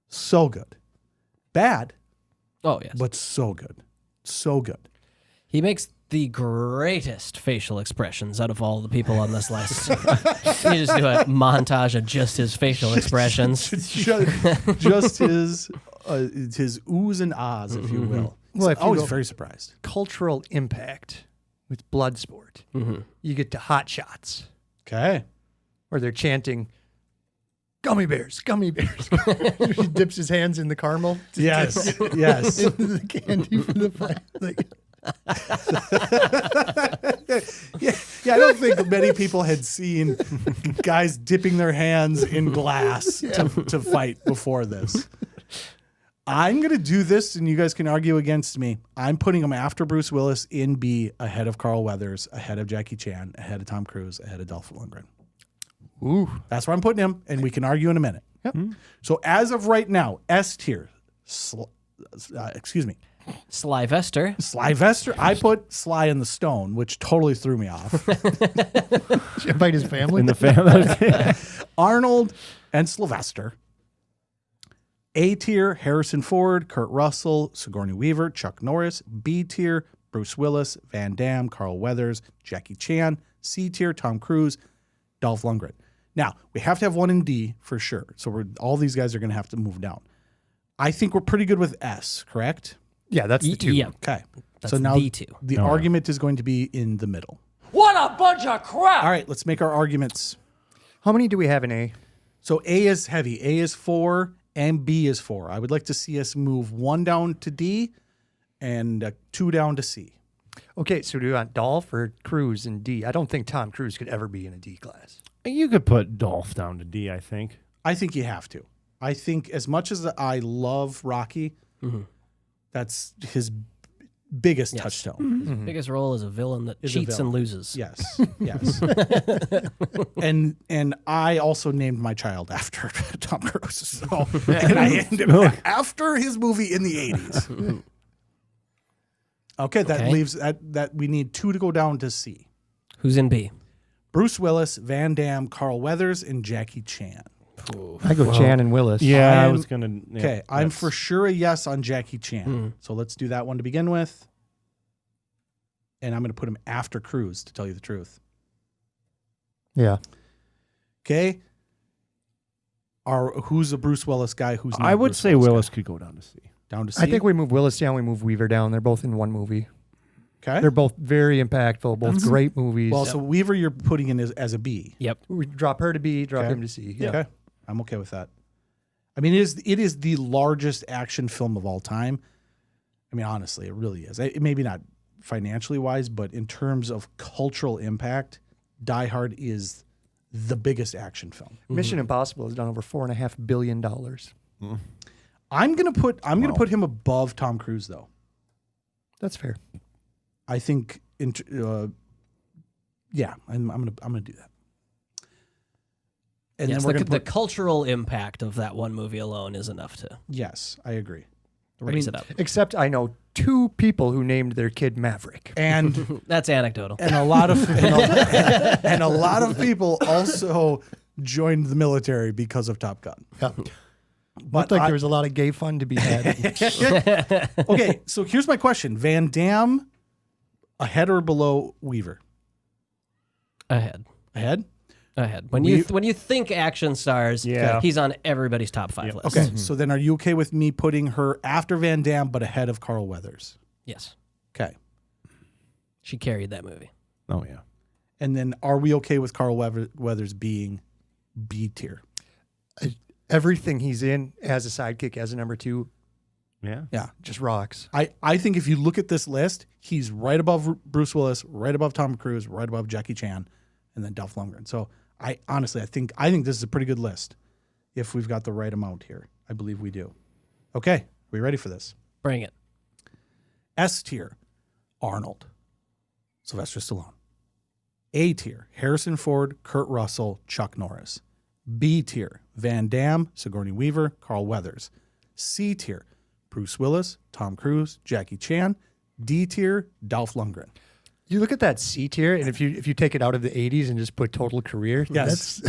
So good. Bad, Oh, yes. but so good. So good. He makes the greatest facial expressions out of all the people on this list. You just do a montage of just his facial expressions. just his oohs and ahs, if you will. Well, if you I was go- very surprised. Cultural impact with Bloodsport. You get to Hot Shots, Okay. where they're chanting, "Gummy bears, gummy bears." He dips his hands in the caramel. Yes. Yes. Into the candy for the fight. Like, Yeah, I don't think many people had seen guys dipping their hands in glass to fight before this. I'm going to do this, and you guys can argue against me. I'm putting him after Bruce Willis in B, ahead of Carl Weathers, ahead of Jackie Chan, ahead of Tom Cruise, ahead of Dolph Lundgren. ooh. That's where I'm putting him, and we can argue in a minute. Yep. So as of right now, S tier, excuse me, Slyvester. Slyvester. I put Sly in the Stone, which totally threw me off. Invite his family. In the family. Arnold and Sylvester. A tier, Harrison Ford, Kurt Russell, Sigourney Weaver, Chuck Norris. B tier, Bruce Willis, Van Damme, Carl Weathers, Jackie Chan. C tier, Tom Cruise, Dolph Lundgren. Now, we have to have one in D for sure. So all these guys are going to have to move down. I think we're pretty good with S, correct? Yeah, that's the two. Yeah. Okay. That's so now the two. the argument is going to be in the middle. What a bunch of crap! All right, let's make our arguments. How many do we have in A? So A is heavy. A is 4 and B is 4. I would like to see us move 1 down to D and 2 down to C. Okay, so do you want Dolph or Cruise in D? I don't think Tom Cruise could ever be in a D class. You could put Dolph down to D, I think. I think you have to. I think as much as I love Rocky, that's his biggest touchstone. His biggest role is a villain that Is a cheats villain. and loses. Yes, yes. and I also named my child after Tom Cruise. So, and I named him after his movie in the 80s. Okay, that Okay. leaves that we need 2 to go down to C. Who's in B? Bruce Willis, Van Damme, Carl Weathers, and Jackie Chan. I go Chan and Willis. Yeah, I I'm- was gonna. Yeah, Okay, I'm that's- for sure a yes on Jackie Chan. So let's do that one to begin with. And I'm going to put him after Cruise, to tell you the truth. Yeah. Okay. Who's the Bruce Willis guy? Who's not I would Bruce say Willis guy? Willis could go down to C. Down to C. I think we move Willis down, we move Weaver down. They're both in one movie. Okay. They're both very impactful, both great movies. Well, so Weaver, you're putting in as a B. Yep. we drop her to B, drop Okay. him to C. Yeah. Okay. I'm okay with that. I mean, it is the largest action film of all time. I mean, honestly, it really is. It maybe not financially wise, but in terms of cultural impact, Die Hard is the biggest action film. Mission Impossible has done over $4.5 billion. I'm gonna put him above Tom Cruise though. That's fair. I think I'm gonna do that. And Yes, then we're the cultural impact of that one movie alone is enough to yes, I agree. raise it up. Except I know 2 people who named their kid Maverick. And That's anecdotal. and a lot of and a lot of people also joined the military because of Top Gun. Yeah. Looked like there was a lot of gay fun to be had. Okay, so here's my question: Van Damme, ahead or below Weaver? Ahead. Ahead. When you think action stars, Yeah. he's on everybody's top 5 list. Okay, so then are you okay with me putting her after Van Damme but ahead of Carl Weathers? Yes. Okay. She carried that movie. Oh yeah. And then are we okay with Carl Weathers being B tier? Everything he's in as a sidekick, as a number 2, Yeah. Yeah. just rocks. I think if you look at this list, he's right above Bruce Willis, right above Tom Cruise, right above Jackie Chan, and then Dolph Lundgren. So I think this is a pretty good list if we've got the right amount here. I believe we do. Okay, are we ready for this? Bring it. S tier, Arnold, Sylvester Stallone. A tier, Harrison Ford, Kurt Russell, Chuck Norris. B tier, Van Damme, Sigourney Weaver, Carl Weathers. C tier, Bruce Willis, Tom Cruise, Jackie Chan. D tier, Dolph Lundgren. You look at that C tier, and if you take it out of the 80s and just put total career, Yes.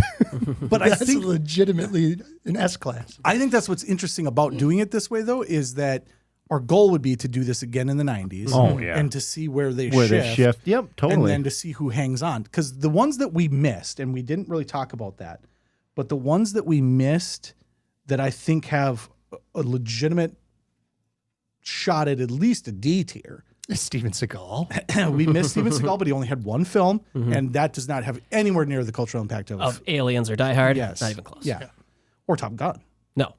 but that's legitimately an S class. I think that's what's interesting about doing it this way, though, is that our goal would be to do this again in the 90s. Oh, yeah. And to see where they They shift. Yep, totally. And then to see who hangs on. Because the ones that we missed, and we didn't really talk about that, but the ones that we missed that I think have a legitimate shot at least a D tier. Steven Seagal. We missed Steven Seagal, but he only had one film, and that does not have anywhere near the cultural impact Of Aliens or Die Hard? Yes. Not even close. Yeah. Or Top Gun. No.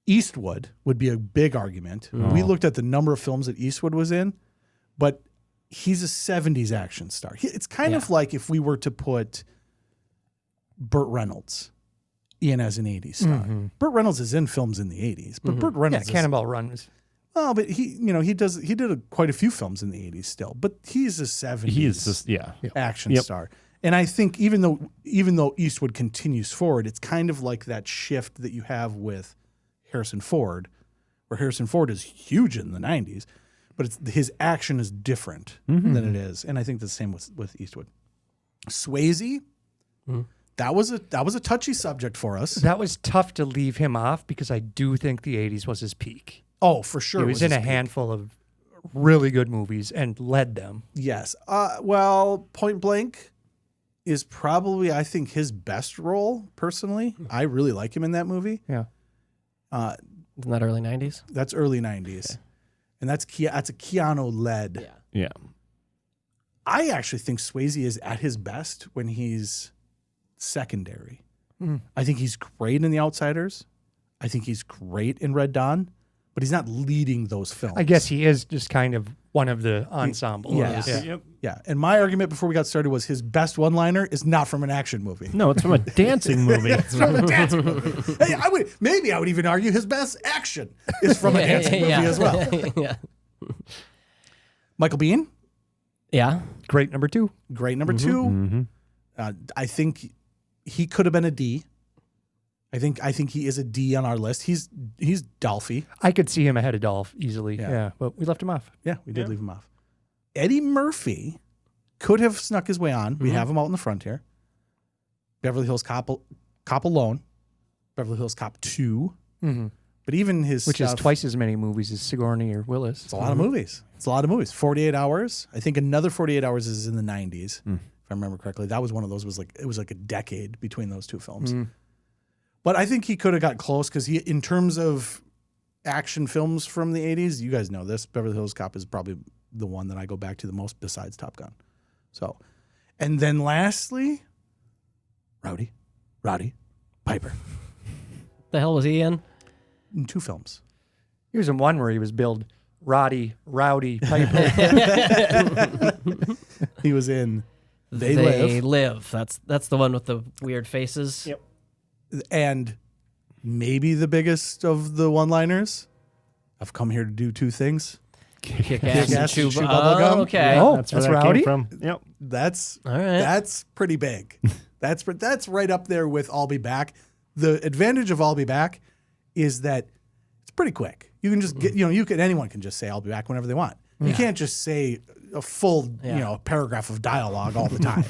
Eastwood would be a big argument. We looked at the number of films that Eastwood was in, but he's a 70s action star. It's kind of like if we were to put Burt Reynolds in as an 80s star. Burt Reynolds is in films in the 80s, but Burt Reynolds Cannonball Run was... Oh, but he did quite a few films in the 80s still, but he's a 70s He is just action star. And I think even though Eastwood continues forward, it's kind of like that shift that you have with Harrison Ford, where Harrison Ford is huge in the 90s, but his action is different than it is. And I think the same with Eastwood. Swayze, that was a touchy subject for us. That was tough to leave him off because I do think the 80s was his peak. Oh, for sure. He was in a handful of really good movies and led them. Yes. Well, Point Blank is probably, I think, his best role, personally. I really like him in that movie. Yeah. Isn't that early 90s? That's early 90s. Okay. And that's a Keanu-led. Yeah. I actually think Swayze is at his best when he's secondary. I think he's great in The Outsiders. I think he's great in Red Dawn. But he's not leading those films. I guess he is just kind of one of the ensemble. Yeah. And my argument before we got started was his best one-liner is not from an action movie. No, it's from a dancing movie. It's from a dancing movie. Hey, I would even argue his best action is from a dancing movie as well. Yeah. Michael Biehn. Yeah. Great number 2. Great number 2. I think he could have been a D. I think he is a D on our list. He's Dolphy. I could see him ahead of Dolph easily. Yeah, but we left him off. Yeah, we did leave him off. Eddie Murphy could have snuck his way on. We have him out in the front here. Beverly Hills Cop alone. Beverly Hills Cop 2. But even his Which stuff, is twice as many movies as Sigourney or Willis. It's a lot of movies. 48 Hours. I think another 48 Hours is in the 90s, if I remember correctly. That was one of those. It was like a decade between those two films. But I think he could have got close because in terms of action films from the 80s, you guys know this, Beverly Hills Cop is probably the one that I go back to the most besides Top Gun. So, and then lastly, Roddy Piper. The hell was he in? In 2 films. He was in one where he was billed Rowdy Piper. He was in They live. That's the one with the weird faces. Yep. And maybe the biggest of the one-liners. I've come here to do two things. Kick ass and chew chew bubble gum. Okay. Oh, That's where that's that rowdy. came from. Yep. That's All right. That's pretty big. That's right up there with I'll Be Back. The advantage of I'll Be Back is that it's pretty quick. You can just get, anyone can just say I'll be back whenever they want. You can't just say a full, paragraph of dialogue all the time.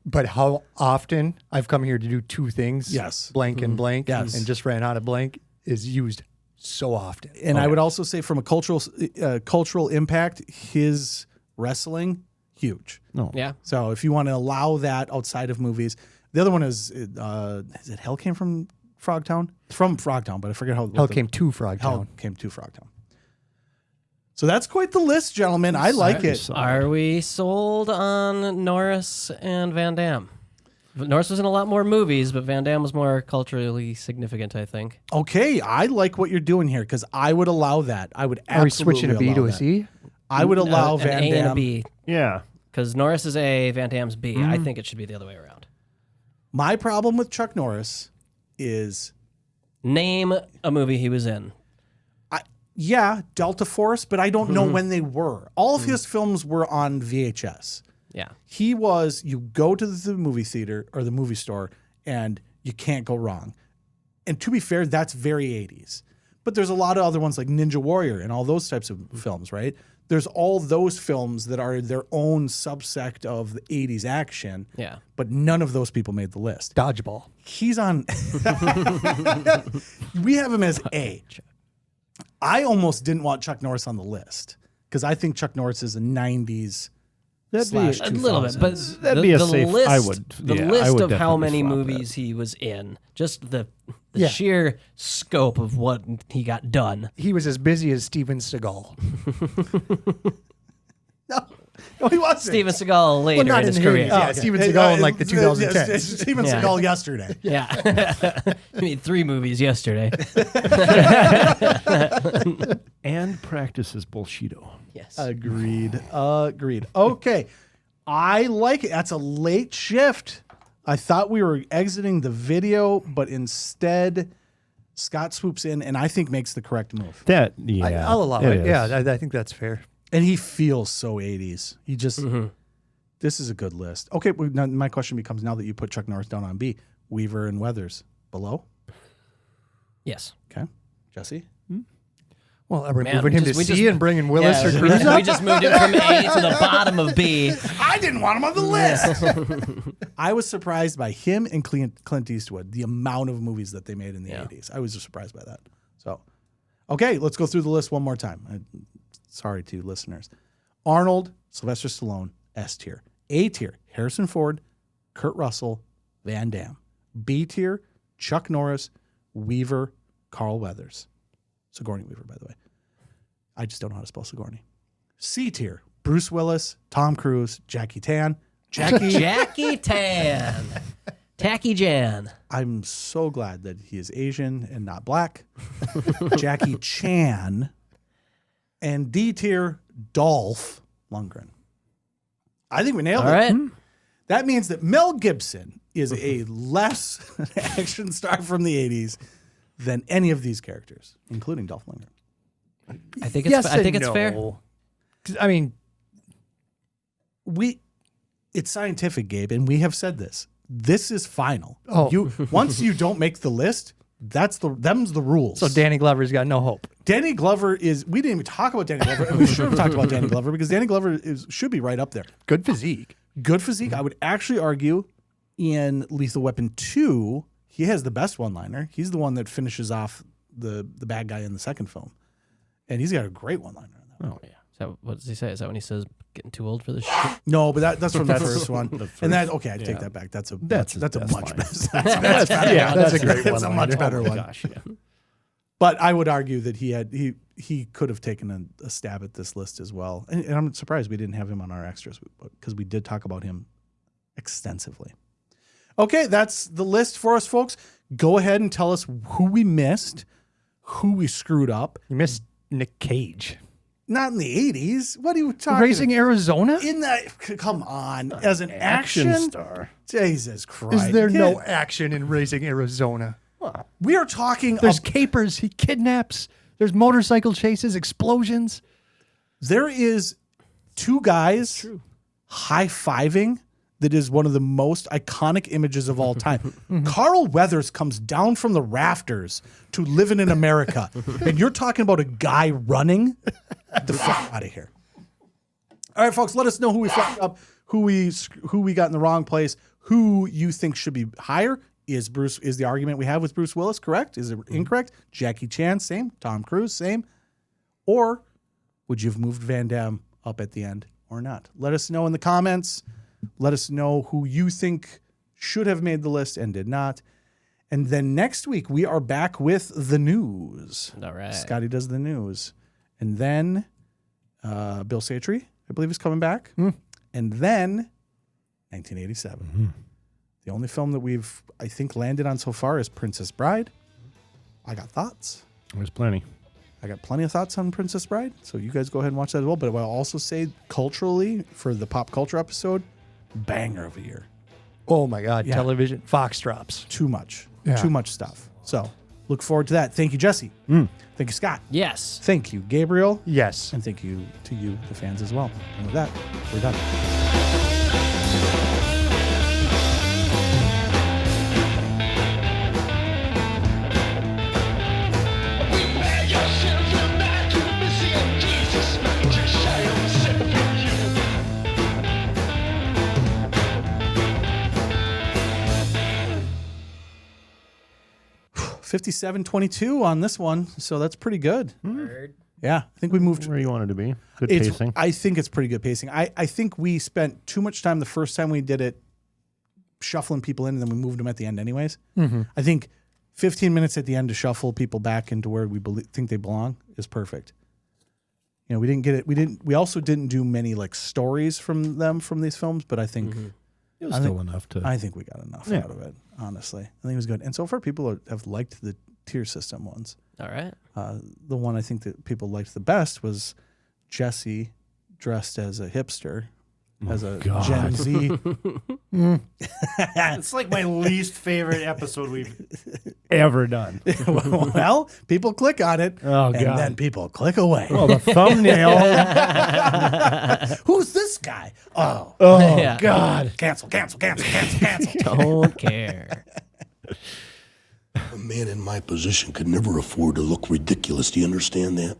But how often I've come here to do two things, Yes. blank and blank, Yes. and just ran out of blank, is used so often. And I would also say from a cultural impact, his wrestling, huge. No. Yeah. So if you want to allow that outside of movies, the other one is it Hell Came from Frogtown? From Frogtown, but I forget how. Hell came to Frogtown. Hell Came to Frogtown. So that's quite the list, gentlemen. I like it. Are we sold on Norris and Van Damme? Norris was in a lot more movies, but Van Damme was more culturally significant, I think. Okay, I like what you're doing here because I would allow that. I would Are we absolutely switching a B to allow a that. C? I would allow An Van A and a Damme. B. Yeah. Because Norris is A, Van Damme's B. I think it should be the other way around. My problem with Chuck Norris is, Name a movie he was in. Delta Force, but I don't know when they were. All of his films were on VHS. Yeah. You go to the movie theater or the movie store and you can't go wrong. And to be fair, that's very 80s. But there's a lot of other ones like Ninja Warrior and all those types of films, right? There's all those films that are their own subsect of the 80s action. Yeah. But none of those people made the list. Dodgeball. He's on. We have him as A. I almost didn't want Chuck Norris on the list because I think Chuck Norris is a 90s slash A little bit, but 2000s. That'd be a safe- list, I would- the yeah, I list would of how definitely many swap movies he was in, just the Yeah. sheer scope of what he got done. He was as busy as Steven Seagal. No, he wasn't. Steven Seagal later not in his in career. his- yeah, Steven Seagal in like the 2010s. It's Steven Yeah. Seagal yesterday. Yeah. He made 3 movies yesterday. And practices bullshito. Yes. Agreed. Okay. I like it. That's a late shift. I thought we were exiting the video, but instead Scott swoops in and I think makes the correct move. I'll allow it. is. Yeah, I think that's fair. And he feels so 80s. He just, this is a good list. Okay, well, now my question becomes, now that you put Chuck Norris down on B, Weaver and Weathers below? Yes. Okay. Jesse? Well, are we Man, moving him to C and bringing Willis or Cruz we up? just moved him from A to the bottom of B. I didn't want him on the list. I was surprised by him and Clint Eastwood, the amount of movies that they made in the 80s. I was just surprised by that. So, okay, let's go through the list one more time. Sorry to listeners. Arnold, Sylvester Stallone, S tier. A tier, Harrison Ford, Kurt Russell, Van Damme. B tier, Chuck Norris, Weaver, Carl Weathers. Sigourney Weaver, by the way. I just don't know how to spell Sigourney. C tier, Bruce Willis, Tom Cruise, Jackie Tan. Jackie Tan. Tacky Jan. I'm so glad that he is Asian and not black. Jackie Chan. And D tier, Dolph Lundgren. I think we nailed All it. right. That means that Mel Gibson is a less action star from the 80s than any of these characters, including Dolph Lundgren. I think it's fair. 'Cause, I mean, It's scientific, Gabe, and we have said this. This is final. Oh. Once you don't make the list, them's the rules. so Danny Glover's got no hope. Danny Glover is. We didn't even talk about Danny Glover, and we should have talked about Danny Glover because Danny Glover should be right up there. Good physique. Good physique. I would actually argue in Lethal Weapon 2, he has the best one-liner. He's the one that finishes off the bad guy in the second film, and he's got a great one-liner. Oh yeah. What does he say? Is that when he says getting too old for this shit? No, but that's from the first one. And that I take that back. That's a much better. That's a great one. That's a much better one. Gosh, yeah. But I would argue that he could have taken a stab at this list as well. And I'm surprised we didn't have him on our extras because we did talk about him extensively. Okay, that's the list for us, folks. Go ahead and tell us who we missed, who we screwed up. You missed Nick Cage. Not in the 80s. What are you talking Raising Arizona? In the come on, as an action star. Jesus Christ. Is there no action in Raising Arizona? We are talking There's capers, he kidnaps, there's motorcycle chases, explosions. There is two guys high-fiving that is one of the most iconic images of all time. Carl Weathers comes down from the rafters to Living in America, and you're talking about a guy running? The fuck out of here. All right, folks, let us know who we fucked up, who we got in the wrong place, who you think should be higher. Is the argument we have with Bruce Willis correct? Is it incorrect? Jackie Chan, same. Tom Cruise, same. Or would you have moved Van Damme up at the end or not? Let us know in the comments. Let us know who you think should have made the list and did not. And then next week, we are back with the news. All right. Scotty does the news. And then Bill Satry, I believe, is coming back. And then 1987. The only film that we've, I think, landed on so far is Princess Bride. I got thoughts. There's plenty. I got plenty of thoughts on Princess Bride. So you guys go ahead and watch that as well. But I will also say, culturally, for the pop culture episode, banger of a year. Oh my God, Yeah. television, Fox drops. Too much. Yeah. Too much stuff. So look forward to that. Thank you, Jesse. Thank you, Scott. Yes. Thank you, Gabriel. Yes. And thank you to you, the fans, as well. And with that, we're done. $57.22 on this one, so that's pretty good. Yeah, I think we moved where you wanted to be. Good It's- pacing. I think it's pretty good pacing. I think we spent too much time the first time we did it shuffling people in, and then we moved them at the end anyways. I think 15 minutes at the end to shuffle people back into where we think they belong is perfect. You know, we didn't get it. We also didn't do many like stories from these films, but I think It was still enough to. I think we got enough out of it. Honestly, I think it was good. And so far, people have liked the tier system ones. All right. The one I think that people liked the best was Jesse dressed as a hipster, as a Gen Z. It's like my least favorite episode we've ever done. Well, people click on it, Oh, and God. then people click away. Oh, the thumbnail. Who's this guy? Oh, Yeah. God. cancel. Don't care. A man in my position could never afford to look ridiculous. Do you understand that?